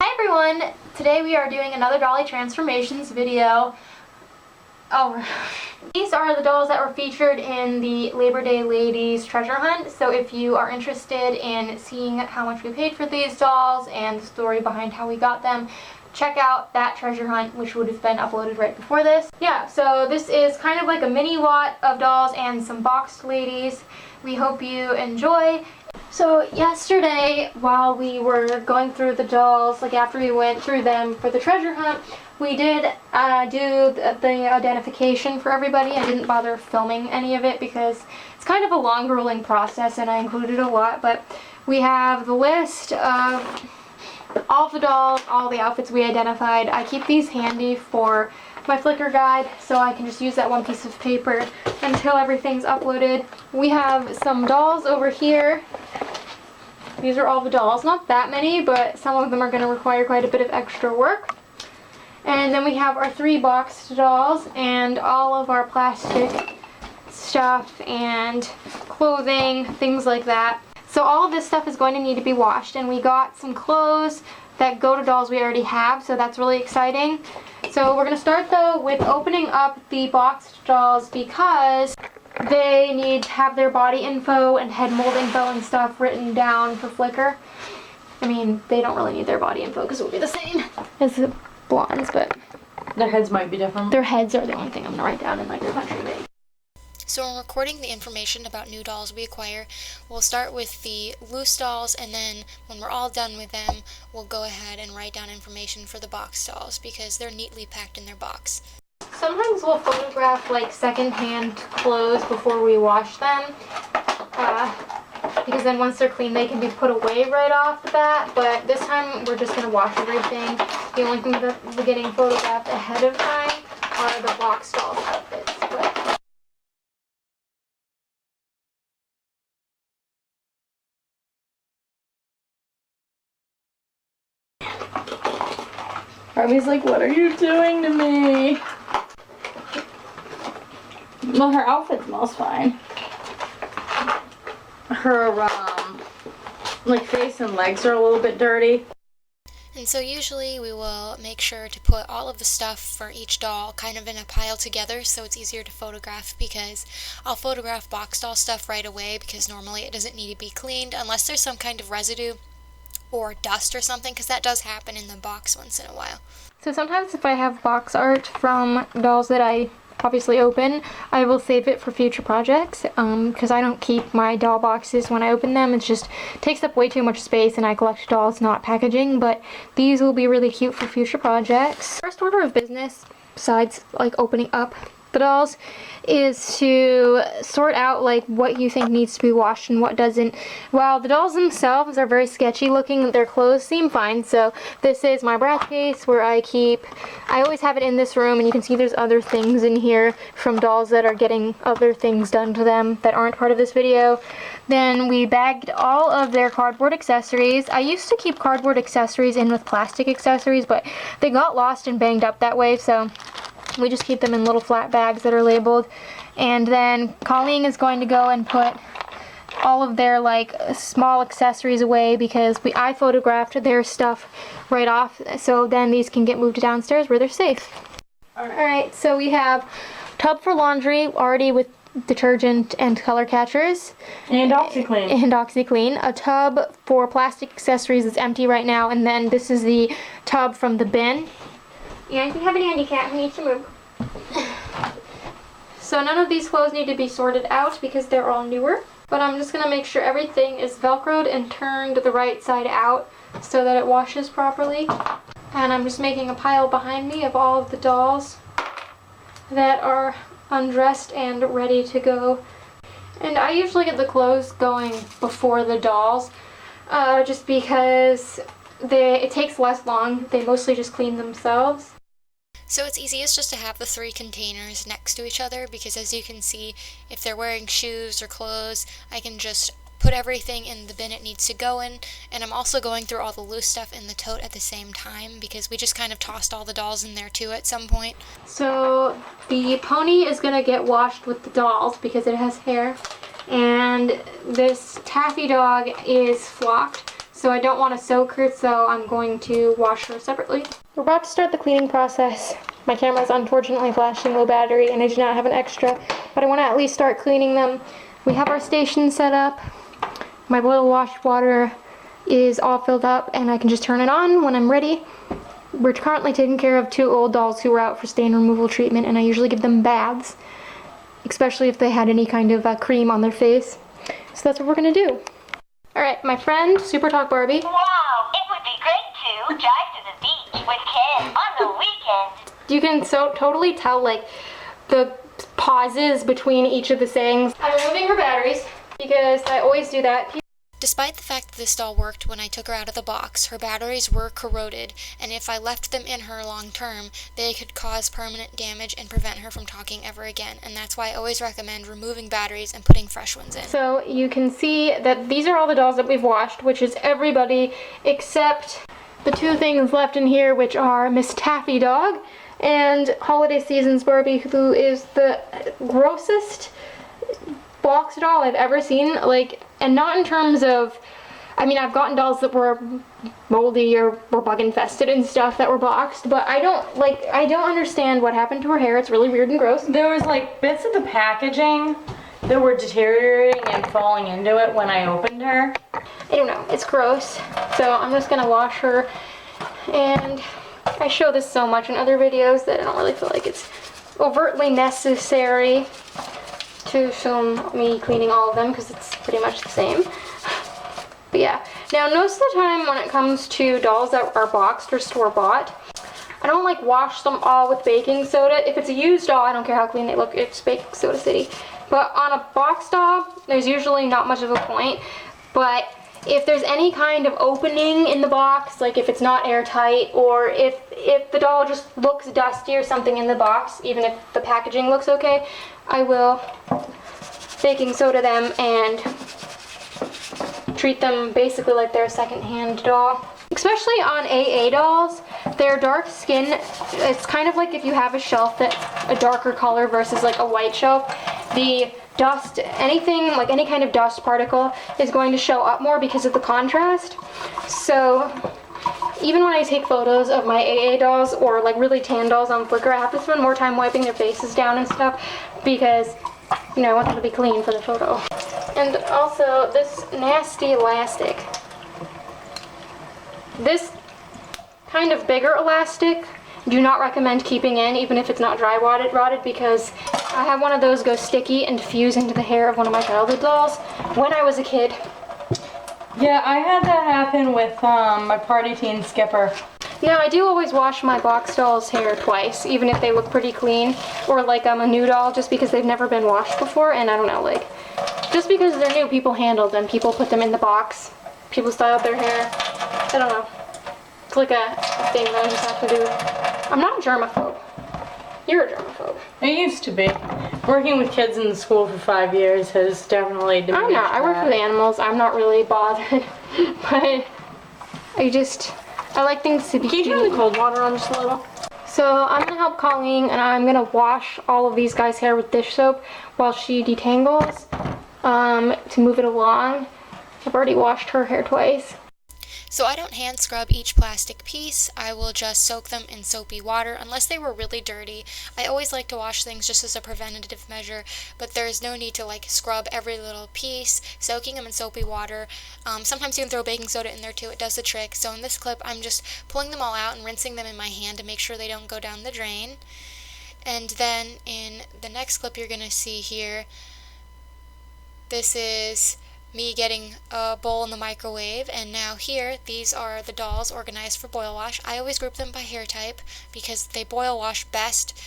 Hi everyone! Today we are doing another Dolly transformations video. These are the dolls that were featured in the Labor Day Ladies treasure hunt. So if you are interested in seeing how much we paid for these dolls and the story behind how we got them, check out that treasure hunt, which would have been uploaded right before this. Yeah, so this is kind of like a mini lot of dolls and some boxed ladies. We hope you enjoy. So yesterday, while we were going through the dolls, like after we went through them for the treasure hunt, we did do the identification for everybody. I didn't bother filming any of it because it's kind of a long rolling process and I included a lot, but we have the list of all the dolls, all the outfits we identified. I keep these handy for my Flickr guide, so I can just use that one piece of paper until everything's uploaded. We have some dolls over here. These are all the dolls. Not that many, but some of them are going to require quite a bit of extra work. And then we have our 3 boxed dolls and all of our plastic stuff and clothing, things like that. So all of this stuff is going to need to be washed, and we got some clothes that go to dolls we already have, so that's really exciting. So we're going to start though with opening up the boxed dolls because they need to have their body info and head mold info and stuff written down for Flickr. I mean, they don't really need their body info because it will be the same as the blondes, but their heads might be different. Their heads are the only thing I'm going to write down in like their country name. So when recording the information about new dolls we acquire, we'll start with the loose dolls, and then when we're all done with them, we'll go ahead and write down information for the box dolls because they're neatly packed in their box. Sometimes we'll photograph like second-hand clothes before we wash them, because then once they're clean they can be put away right off the bat, but this time we're just going to wash everything. The only thing that we're getting photographed ahead of time are the box dolls outfits. Arby's like, what are you doing to me? Well, her outfit smells fine. Her, like face and legs are a little bit dirty. And so usually we will make sure to put all of the stuff for each doll kind of in a pile together so it's easier to photograph, because I'll photograph box doll stuff right away because normally it doesn't need to be cleaned unless there's some kind of residue or dust or something, because that does happen in the box once in a while. So sometimes if I have box art from dolls that I obviously open, I will save it for future projects, because I don't keep my doll boxes when I open them. It just takes up way too much space and I collect dolls, not packaging, but these will be really cute for future projects. First order of business, besides like opening up the dolls, is to sort out like what you think needs to be washed and what doesn't. While the dolls themselves are very sketchy looking, their clothes seem fine. So this is my brat case where I always have it in this room, and you can see there's other things in here from dolls that are getting other things done to them that aren't part of this video. Then we bagged all of their cardboard accessories. I used to keep cardboard accessories in with plastic accessories, but they got lost and banged up that way, so we just keep them in little flat bags that are labeled. And then Colleen is going to go and put all of their like small accessories away because I photographed their stuff right off, so then these can get moved downstairs where they're safe. Alright, so we have tub for laundry already with detergent and color catchers. And OxyClean. And OxyClean. A tub for plastic accessories is empty right now, and then this is the tub from the bin. Yeah, if you have a handicap, you need to move. So none of these clothes need to be sorted out because they're all newer. But I'm just going to make sure everything is velcroed and turned the right side out so that it washes properly. And I'm just making a pile behind me of all of the dolls that are undressed and ready to go. And I usually get the clothes going before the dolls, just because it takes less long. They mostly just clean themselves. So it's easiest just to have the 3 containers next to each other, because as you can see, if they're wearing shoes or clothes, I can just put everything in the bin it needs to go in, and I'm also going through all the loose stuff in the tote at the same time because we just kind of tossed all the dolls in there too at some point. So the pony is going to get washed with the dolls because it has hair, and this taffy dog is flocked. so I don't want to soak her, so I'm going to wash her separately. We're about to start the cleaning process. My camera is unfortunately flashing low battery and I do not have an extra, but I want to at least start cleaning them. We have our station set up. My boil wash water is all filled up and I can just turn it on when I'm ready. We're currently taking care of 2 old dolls who were out for stain removal treatment, and I usually give them baths, especially if they had any kind of cream on their face. So that's what we're gonna do. Alright, my friend, Super Talk Barbie. Wow, it would be great to drive to the beach with Ken on the weekend. You can totally tell like the pauses between each of the sayings. I'm removing her batteries because I always do that. Despite the fact that this doll worked when I took her out of the box, her batteries were corroded, and if I left them in her long term, they could cause permanent damage and prevent her from talking ever again, and that's why I always recommend removing batteries and putting fresh ones in. So you can see that these are all the dolls that we've washed, which is everybody except the 2 things left in here, which are Miss Taffy Dog and Holiday Seasons Barbie, who is the grossest box doll I've ever seen, like, and not in terms of, I mean, I've gotten dolls that were moldy or were bug infested and stuff that were boxed, but I don't understand what happened to her hair. It's really weird and gross. There was like bits of the packaging that were deteriorating and falling into it when I opened her. I don't know, it's gross. So I'm just gonna wash her, and I show this so much in other videos that I don't really feel like it's overtly necessary to film me cleaning all of them because it's pretty much the same. But yeah, now most of the time when it comes to dolls that are boxed or store-bought, I don't like wash them all with baking soda. If it's a used doll, I don't care how clean they look, it's baking soda city. But on a box doll, there's usually not much of a point. But if there's any kind of opening in the box, like if it's not airtight, or if the doll just looks dusty or something in the box, even if the packaging looks okay, I will baking soda them and treat them basically like they're a second-hand doll. Especially on AA dolls, their dark skin, it's kind of like if you have a shelf that's a darker color versus like a white shelf, the dust, anything, like any kind of dust particle is going to show up more because of the contrast. So even when I take photos of my AA dolls or like really tan dolls on Flickr, I have to spend more time wiping their faces down and stuff because, you know, I want them to be clean for the photo. And also this nasty elastic. This kind of bigger elastic, do not recommend keeping in, even if it's not dry rotted, because I had one of those go sticky and fuse into the hair of one of my childhood dolls when I was a kid. Yeah, I had that happen with my party teen Skipper. Now, I do always wash my box dolls' hair twice, even if they look pretty clean, or like a new doll, just because they've never been washed before, and I don't know, like, just because they're new, people handle them, people put them in the box, people style their hair, I don't know. It's like a thing that I just have to do. I'm not a germaphobe. You're a germaphobe. I used to be. Working with kids in the school for 5 years has definitely diminished I'm not. I work that. with animals. I'm not really bothered. But I like things to be Can you turn the cold water on just a little? So I'm going to help Colleen, and I'm going to wash all of these guys' hair with dish soap while she detangles to move it along. I've already washed her hair twice. So I don't hand scrub each plastic piece, I will just soak them in soapy water unless they were really dirty. I always like to wash things just as a preventative measure, but there's no need to like scrub every little piece. Soaking them in soapy water, sometimes you can throw baking soda in there too, it does the trick. So in this clip I'm just pulling them all out and rinsing them in my hand to make sure they don't go down the drain. And then in the next clip you're going to see here, this is me getting a bowl in the microwave, and now here these are the dolls organized for boil wash. I always group them by hair type because they boil wash best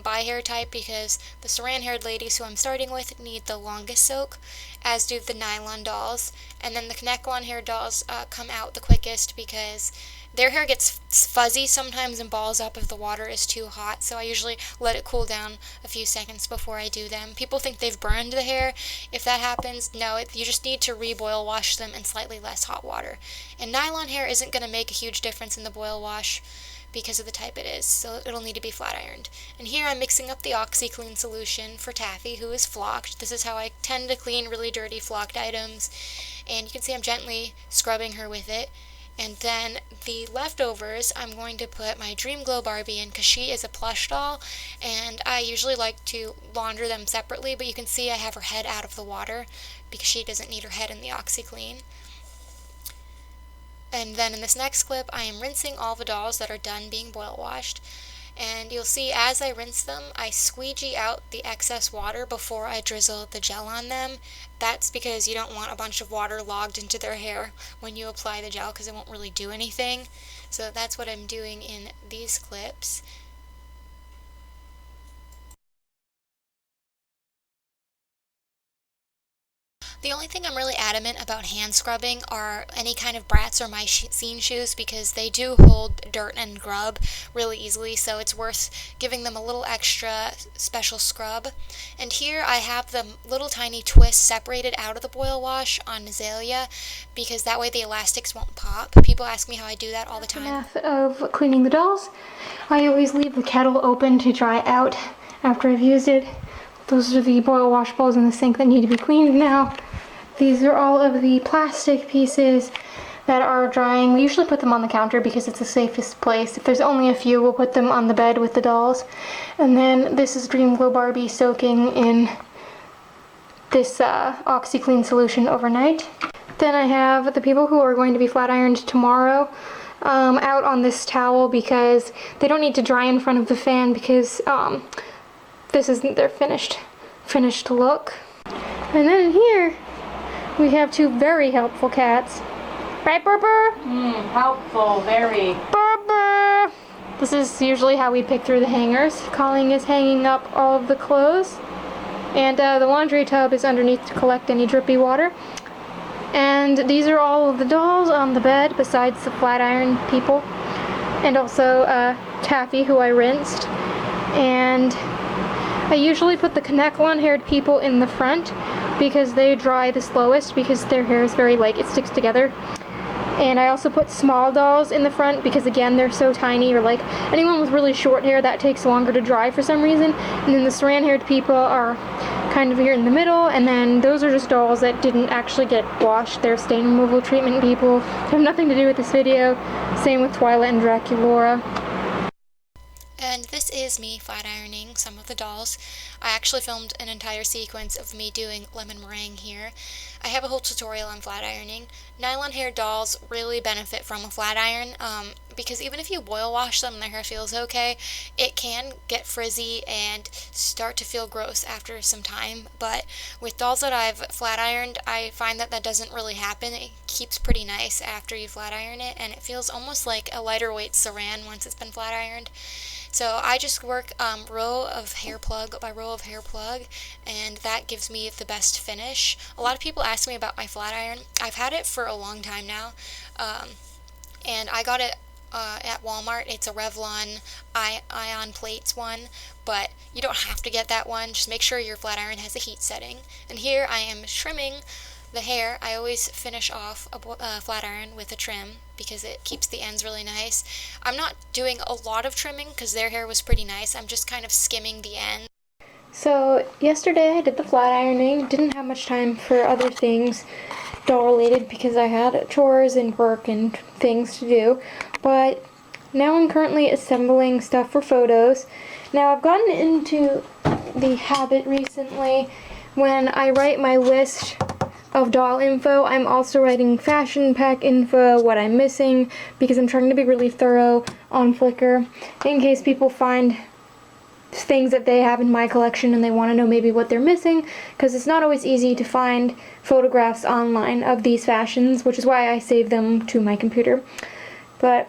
by hair type, because the saran haired ladies who I'm starting with need the longest soak, as do the nylon dolls, and then the Connect-on hair dolls come out the quickest because their hair gets fuzzy sometimes and balls up if the water is too hot, so I usually let it cool down a few seconds before I do them. People think they've burned the hair. If that happens, no, you just need to re-boil wash them in slightly less hot water. And nylon hair isn't going to make a huge difference in the boil wash because of the type it is, so it'll need to be flat ironed. And here I'm mixing up the OxiClean solution for Taffy, who is flocked. This is how I tend to clean really dirty flocked items. and you can see I'm gently scrubbing her with it. And then the leftovers, I'm going to put my Dream Glow Barbie in because she is a plush doll, and I usually like to launder them separately, but you can see I have her head out of the water because she doesn't need her head in the OxiClean. And then in this next clip, I am rinsing all the dolls that are done being boil washed. And you'll see as I rinse them, I squeegee out the excess water before I drizzle the gel on them. That's because you don't want a bunch of water logged into their hair when you apply the gel because it won't really do anything. So that's what I'm doing in these clips. The only thing I'm really adamant about hand scrubbing are any kind of Bratz or My Scene shoes because they do hold dirt and grub really easily, so it's worth giving them a little extra special scrub. And here I have the little tiny twists separated out of the boil wash on Azalea because that way the elastics won't pop. People ask me how I do that all the time. Method of cleaning the dolls. I always leave the kettle open to dry out after I've used it. Those are the boil wash bowls in the sink that need to be cleaned now. These are all of the plastic pieces that are drying. We usually put them on the counter because it's the safest place. If there's only a few, we'll put them on the bed with the dolls. And then this is Dream Glow Barbie soaking in this OxiClean solution overnight. Then I have the people who are going to be flat ironed tomorrow out on this towel because they don't need to dry in front of the fan because this isn't their finished look. And then in here we have two very helpful cats. Right, Berber? Helpful, very. Berber! This is usually how we pick through the hangers. Colleen is hanging up all of the clothes. And the laundry tub is underneath to collect any drippy water. And these are all of the dolls on the bed besides the flat iron people. And also Taffy, who I rinsed. And I usually put the Connect long-haired people in the front because they dry the slowest because their hair is very light, it sticks together. And I also put small dolls in the front because again they're so tiny, or like anyone with really short hair that takes longer to dry for some reason. And then the saran-haired people are kind of here in the middle, and then those are just dolls that didn't actually get washed. They're stain removal treatment people. They have nothing to do with this video. Same with Twilight and Draculaura. And this is me flat ironing some of the dolls. I actually filmed an entire sequence of me doing lemon meringue here. I have a whole tutorial on flat ironing. Nylon hair dolls really benefit from a flat iron because even if you boil wash them and their hair feels okay, it can get frizzy and start to feel gross after some time. But with dolls that I've flat ironed, I find that that doesn't really happen. It keeps pretty nice after you flat iron it, and it feels almost like a lighter weight saran once it's been flat ironed. So I just work row of hair plug by row of hair plug, and that gives me the best finish. A lot of people ask me about my flat iron. I've had it for a long time now, and I got it at Walmart. It's a Revlon ion plates one, but you don't have to get that one. Just make sure your flat iron has a heat setting. And here I am trimming the hair. I always finish off a flat iron with a trim because it keeps the ends really nice. I'm not doing a lot of trimming because their hair was pretty nice. I'm just kind of skimming the ends. So yesterday I did the flat ironing. Didn't have much time for other things doll related because I had chores and work and things to do. But now I'm currently assembling stuff for photos. Now I've gotten into the habit recently when I write my list of doll info, I'm also writing fashion pack info, what I'm missing, because I'm trying to be really thorough on Flickr in case people find things that they have in my collection and they want to know maybe what they're missing, because it's not always easy to find photographs online of these fashions, which is why I save them to my computer. But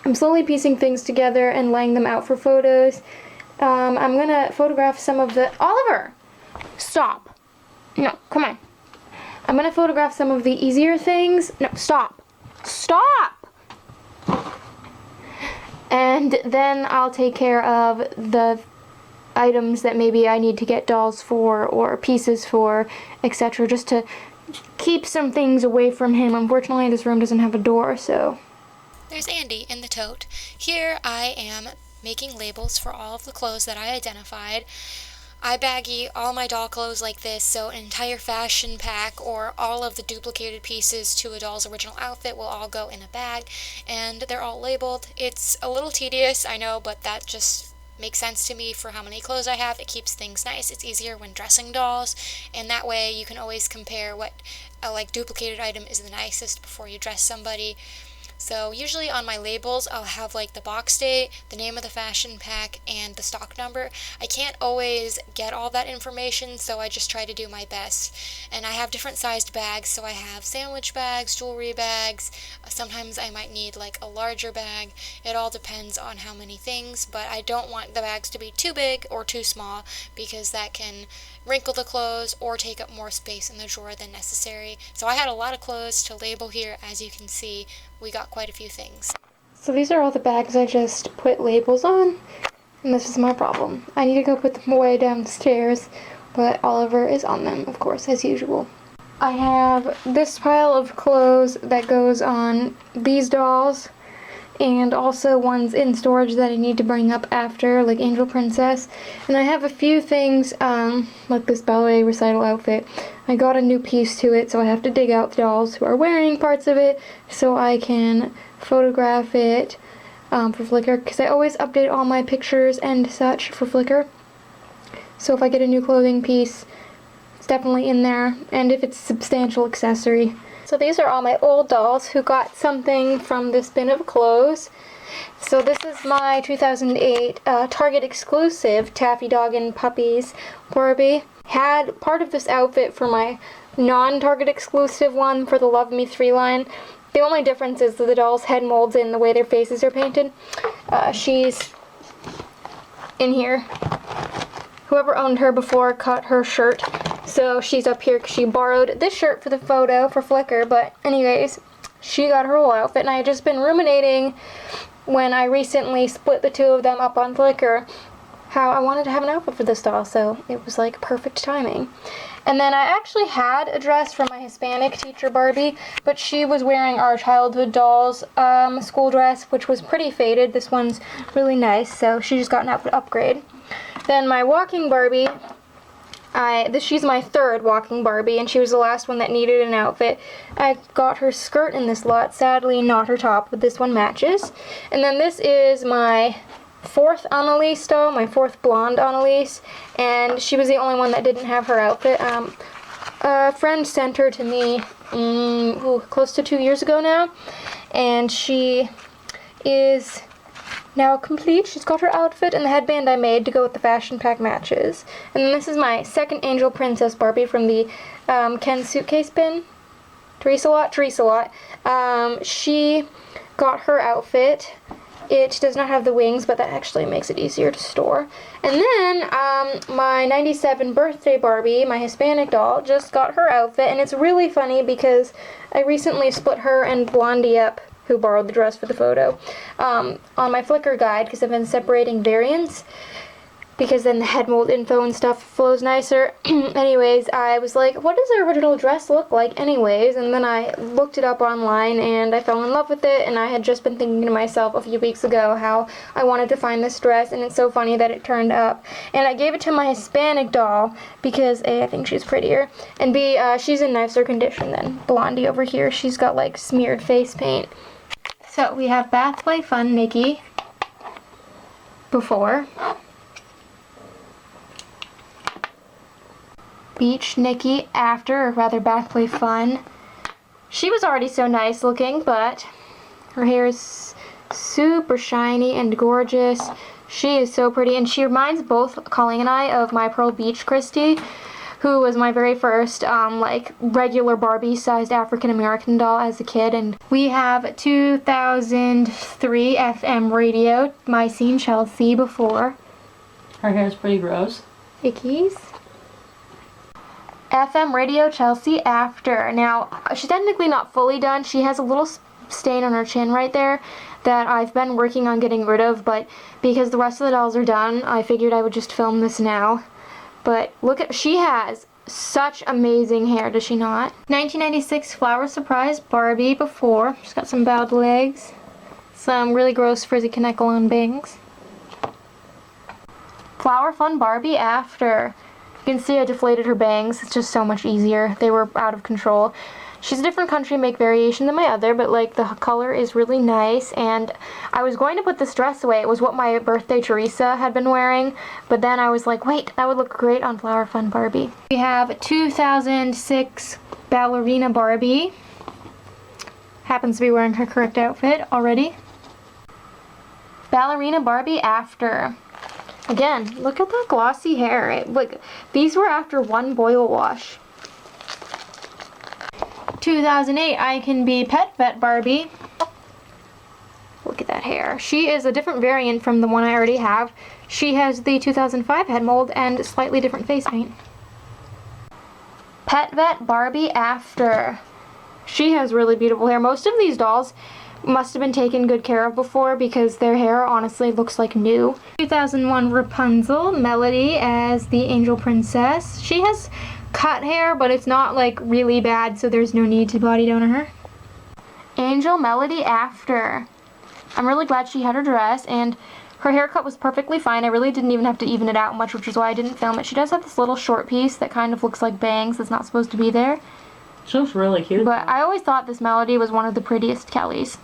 I'm slowly piecing things together and laying them out for photos. I'm gonna photograph some of the... Oliver! Stop! No, come on. I'm going to photograph some of the easier things. No, stop. Stop! And then I'll take care of the items that maybe I need to get dolls for or pieces for, etc. Just to keep some things away from him. Unfortunately, this room doesn't have a door, so... There's Andy in the tote. Here I am making labels for all of the clothes that I identified. I baggie all my doll clothes like this, so an entire fashion pack or all of the duplicated pieces to a doll's original outfit will all go in a bag, and they're all labeled. It's a little tedious, I know, but that just makes sense to me for how many clothes I have. It keeps things nice. It's easier when dressing dolls, and that way you can always compare what a duplicated item is the nicest before you dress somebody. So usually on my labels I'll have like the box date, the name of the fashion pack, and the stock number. I can't always get all that information, so I just try to do my best. And I have different sized bags, so I have sandwich bags, jewelry bags. Sometimes I might need like a larger bag. It all depends on how many things, but I don't want the bags to be too big or too small because that can wrinkle the clothes or take up more space in the drawer than necessary. So I had a lot of clothes to label here. As you can see, we got quite a few things. So these are all the bags I just put labels on, and this is my problem. I need to go put them away downstairs, but Oliver is on them, of course, as usual. I have this pile of clothes that goes on these dolls, and also ones in storage that I need to bring up after, like Angel Princess. And I have a few things, like this ballet recital outfit. I got a new piece to it, so I have to dig out the dolls who are wearing parts of it so I can photograph it for Flickr, because I always update all my pictures and such for Flickr. So if I get a new clothing piece, it's definitely in there, and if it's a substantial accessory. So these are all my old dolls who got something from this bin of clothes. So this is my 2008 Target exclusive Taffy Dog and Puppies Barbie. Had part of this outfit for my non-Target exclusive one for the Love Me 3 line. The only difference is that the doll's head molds in the way their faces are painted. She's in here. Whoever owned her before cut her shirt, so she's up here because she borrowed this shirt for the photo for Flickr. But anyways, she got her whole outfit, and I had just been ruminating when I recently split the two of them up on Flickr how I wanted to have an outfit for this doll, so it was like perfect timing. And then I actually had a dress for my Hispanic teacher Barbie, but she was wearing our childhood dolls school dress, which was pretty faded. This one's really nice, so she just got an outfit upgrade. Then my walking Barbie, she's my third walking Barbie, and she was the last one that needed an outfit. I got her skirt in this lot, sadly not her top, but this one matches. And then this is my fourth Annalise doll, my fourth blonde Annalise, and she was the only one that didn't have her outfit. A friend sent her to me close to 2 years ago now, and she is now complete. She's got her outfit and the headband I made to go with the fashion pack matches. And then this is my second Angel Princess Barbie from the Ken suitcase bin. Teresa Lot. She got her outfit. It does not have the wings, but that actually makes it easier to store. And then my 97 birthday Barbie, my Hispanic doll, just got her outfit. And it's really funny because I recently split her and Blondie up, who borrowed the dress for the photo, on my Flickr guide, because I've been separating variants, because then the head mold info and stuff flows nicer. Anyways, I was like, what does the original dress look like anyways? And then I looked it up online and I fell in love with it, and I had just been thinking to myself a few weeks ago how I wanted to find this dress, and it's so funny that it turned up. And I gave it to my Hispanic doll because A, I think she's prettier, and B, she's in nicer condition than Blondie over here. She's got like smeared face paint. So we have Bath Play Fun Nikki before, Beach Nikki after, or rather Bath Play Fun. She was already so nice looking, but her hair is super shiny and gorgeous. She is so pretty, and she reminds both Colleen and I of my Pearl Beach Christie, who was my very first like regular Barbie-sized African-American doll as a kid. And we have 2003 FM radio, My Scene Chelsea before. Her hair's pretty gross. Ickies. FM radio Chelsea after. Now, she's technically not fully done. She has a little stain on her chin right there that I've been working on getting rid of, but because the rest of the dolls are done, I figured I would just film this now. But look at, she has such amazing hair, does she not? 1996 Flower Surprise Barbie before. She's got some bowed legs, some really gross frizzy Kanekalon bangs. Flower Fun Barbie after. You can see I deflated her bangs. It's just so much easier. They were out of control. She's a different country make variation than my other, but like the color is really nice, and I was going to put this dress away. It was what my birthday Teresa had been wearing, but then I was like, wait, that would look great on Flower Fun Barbie. We have 2006 Ballerina Barbie. Happens to be wearing her correct outfit already. Ballerina Barbie after. Again, look at that glossy hair. Look, these were after one boil wash. 2008 I Can Be Pet Vet Barbie. Look at that hair. She is a different variant from the one I already have. She has the 2005 head mold and slightly different face paint. Pet Vet Barbie after. She has really beautiful hair. Most of these dolls must have been taken good care of before because their hair honestly looks like new. 2001 Rapunzel Melody as the Angel Princess. She has cut hair, but it's not like really bad, so there's no need to body donor her. Angel Melody after. I'm really glad she had her dress, and her haircut was perfectly fine. I really didn't even have to even it out much, which is why I didn't film it. She does have this little short piece that kind of looks like bangs that's not supposed to be there. She looks really cute. But I always thought this Melody was one of the prettiest Kellys.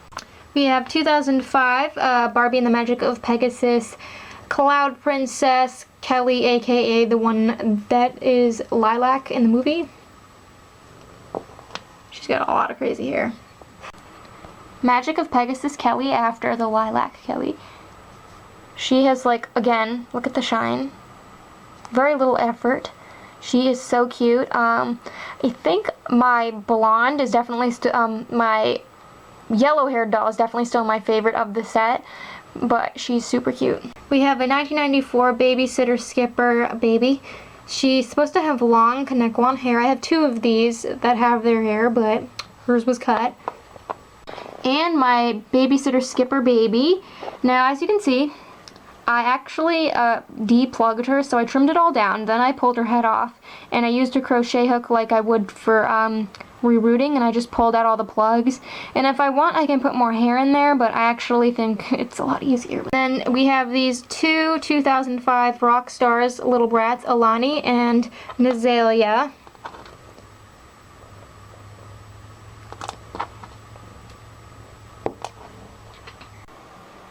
We have 2005 Barbie and the Magic of Pegasus Cloud Princess Kelly, aka the one that is Lilac in the movie. She's got a lot of crazy hair. Magic of Pegasus Kelly after the Lilac Kelly. She has, like, again, look at the shine. Very little effort. She is so cute. I think my blonde is definitely my yellow-haired doll is definitely still my favorite of the set, but she's super cute. We have a 1994 Babysitter Skipper baby. She's supposed to have long Kanekalon hair. I have two of these that have their hair, but hers was cut. And my Babysitter Skipper baby. Now, as you can see, I actually deplugged her, so I trimmed it all down, then I pulled her head off, and I used a crochet hook like I would for rerouting, and I just pulled out all the plugs. And if I want, I can put more hair in there, but I actually think it's a lot easier. Then we have these two 2005 rock stars little brats, Alani and Nazalia.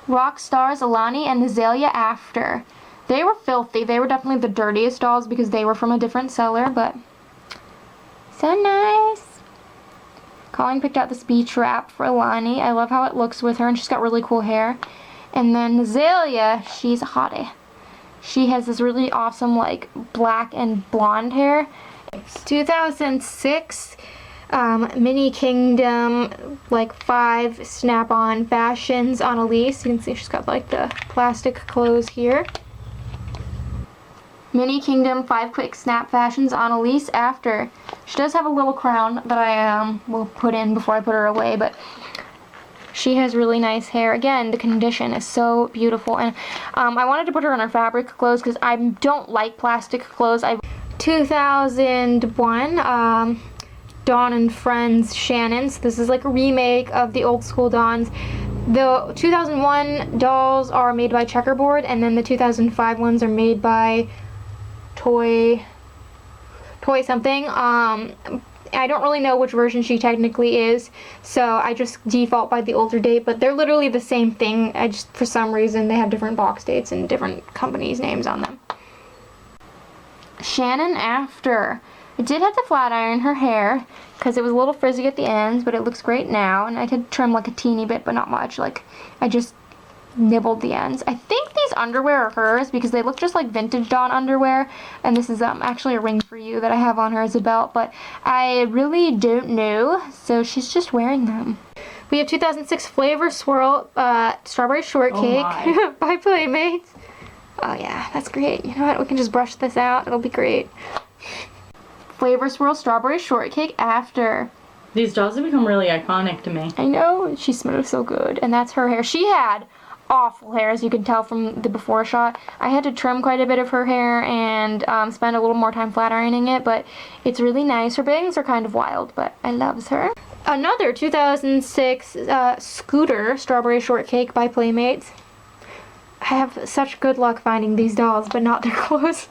Rock stars Alani and Azalea after. They were filthy. They were definitely the dirtiest dolls because they were from a different seller, but so nice. Colleen picked out this beach wrap for Alani. I love how it looks with her, and she's got really cool hair. And then Azalea, she's a hottie. She has this really awesome, like, black and blonde hair. 2006 Mini Kingdom, like 5 snap-on fashions on Elise. You can see she's got like the plastic clothes here. Mini Kingdom 5 quick snap fashions on Elise after. She does have a little crown that I will put in before I put her away, but she has really nice hair. Again, the condition is so beautiful, and I wanted to put her in her fabric clothes because I don't like plastic clothes. 2001 Dawn and Friends Shannon's. This is like a remake of the old school Dawn's. The 2001 dolls are made by Checkerboard, and then the 2005 ones are made by Toy something. I don't really know which version she technically is, so I just default by the older date, but they're literally the same thing. I just, for some reason, they have different box dates and different companies' names on them. Shannon after. I did have to flat iron her hair because it was a little frizzy at the ends, but it looks great now, and I could trim like a teeny bit, but not much. Like, I just nibbled the ends. I think these underwear are hers because they look just like vintage Dawn underwear, and this is actually a ring for you that I have on her as a belt, but I really don't know, so she's just wearing them. We have 2006 Flavor Swirl Strawberry Shortcake by Playmates. Oh yeah, that's great. You know what? We can just brush this out. It'll be great. Flavor Swirl Strawberry Shortcake after. These dolls have become really iconic to me. I know. She smells so good. And that's her hair. She had awful hair, as you can tell from the before shot. I had to trim quite a bit of her hair and spend a little more time flat ironing it, but it's really nice. Her bangs are kind of wild, but I loves her. Another 2006 Scooter Strawberry Shortcake by Playmates. I have such good luck finding these dolls, but not their clothes.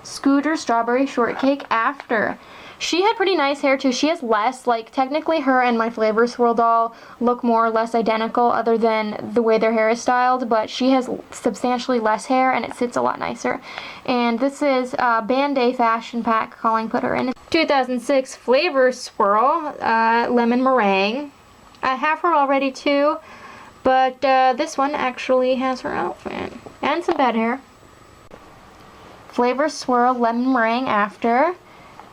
Scooter Strawberry Shortcake After. She had pretty nice hair too. She has less, like technically her and my Flavor Swirl doll look more or less identical other than the way their hair is styled, but she has substantially less hair and it sits a lot nicer. And this is Band-Aid Fashion Pack calling put her in. 2006 Flavor Swirl Lemon Meringue. I have her already too, but this one actually has her outfit and some bad hair. Flavor Swirl Lemon Meringue After.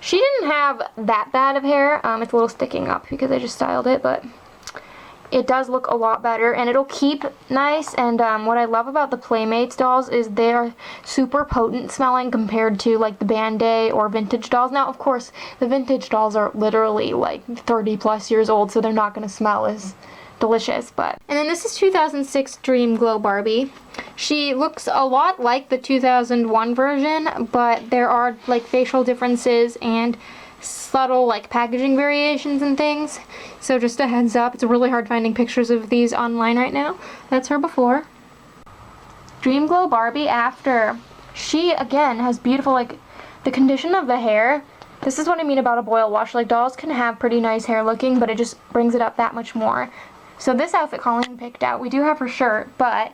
She didn't have that bad of hair. It's a little sticking up because I just styled it, but it does look a lot better and it'll keep nice. And what I love about the Playmates dolls is they're super potent smelling compared to like the Band-Aid or vintage dolls. Now, of course, the vintage dolls are literally like 30 plus years old, so they're not going to smell as delicious. But and then this is 2006 Dream Glow Barbie. She looks a lot like the 2001 version, but there are like facial differences and subtle like packaging variations and things. So just a heads up, it's really hard finding pictures of these online right now. That's her before. Dream Glow Barbie After. She again has beautiful, like the condition of the hair. This is what I mean about a boil wash. Like dolls can have pretty nice hair looking, but it just brings it up that much more. So this outfit Colleen picked out, we do have her shirt, but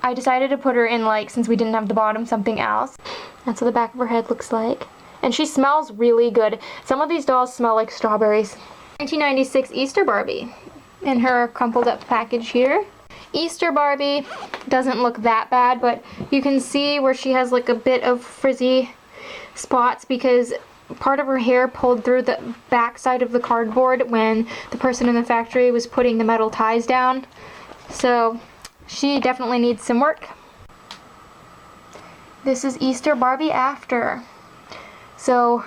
I decided to put her in, like, since we didn't have the bottom, something else. That's what the back of her head looks like. And she smells really good. Some of these dolls smell like strawberries. 1996 Easter Barbie in her crumpled up package here. Easter Barbie doesn't look that bad, but you can see where she has like a bit of frizzy spots because part of her hair pulled through the back side of the cardboard when the person in the factory was putting the metal ties down. So she definitely needs some work. This is Easter Barbie After. So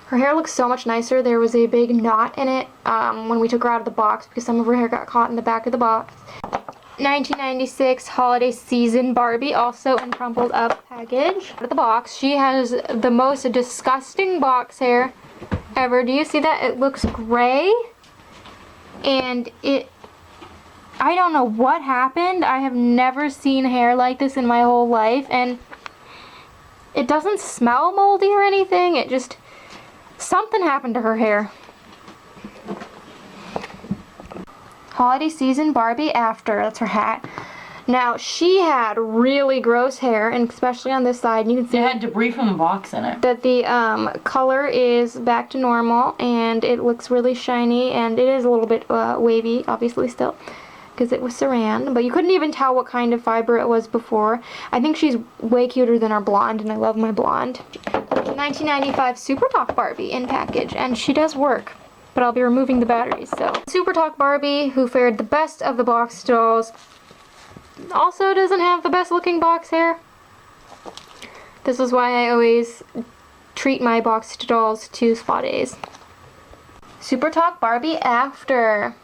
her hair looks so much nicer. There was a big knot in it when we took her out of the box because some of her hair got caught in the back of the box. 1996 Holiday Season Barbie, also in crumpled up package. Out of the box, she has the most disgusting box hair ever. Do you see that? It looks gray, and I don't know what happened. I have never seen hair like this in my whole life, and it doesn't smell moldy or anything. It just, something happened to her hair. Holiday Season Barbie After. That's her hat. Now, she had really gross hair, and especially on this side, you can see it had debris from the box in it. that the color is back to normal, and it looks really shiny, and it is a little bit wavy, obviously still, because it was saran, but you couldn't even tell what kind of fiber it was before. I think she's way cuter than our blonde, and I love my blonde. 1995 Super Talk Barbie in package, and she does work, but I'll be removing the batteries. So Super Talk Barbie, who fared the best of the box dolls, also doesn't have the best looking box hair. This is why I always treat my boxed dolls to spa days. Super Talk Barbie After.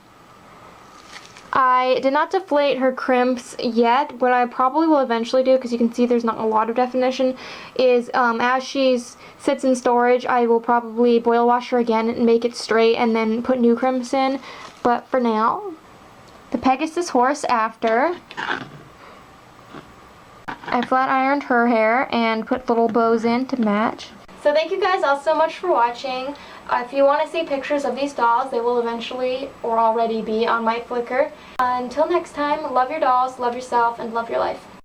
I did not deflate her crimps yet. What I probably will eventually do, because you can see there's not a lot of definition, is as she sits in storage, I will probably boil wash her again and make it straight and then put new crimps in. But for now, the Pegasus Horse After. I flat ironed her hair and put little bows in to match. So thank you guys all so much for watching. If you want to see pictures of these dolls, they will eventually or already be on my Flickr. Until next time, love your dolls, love yourself, and love your life.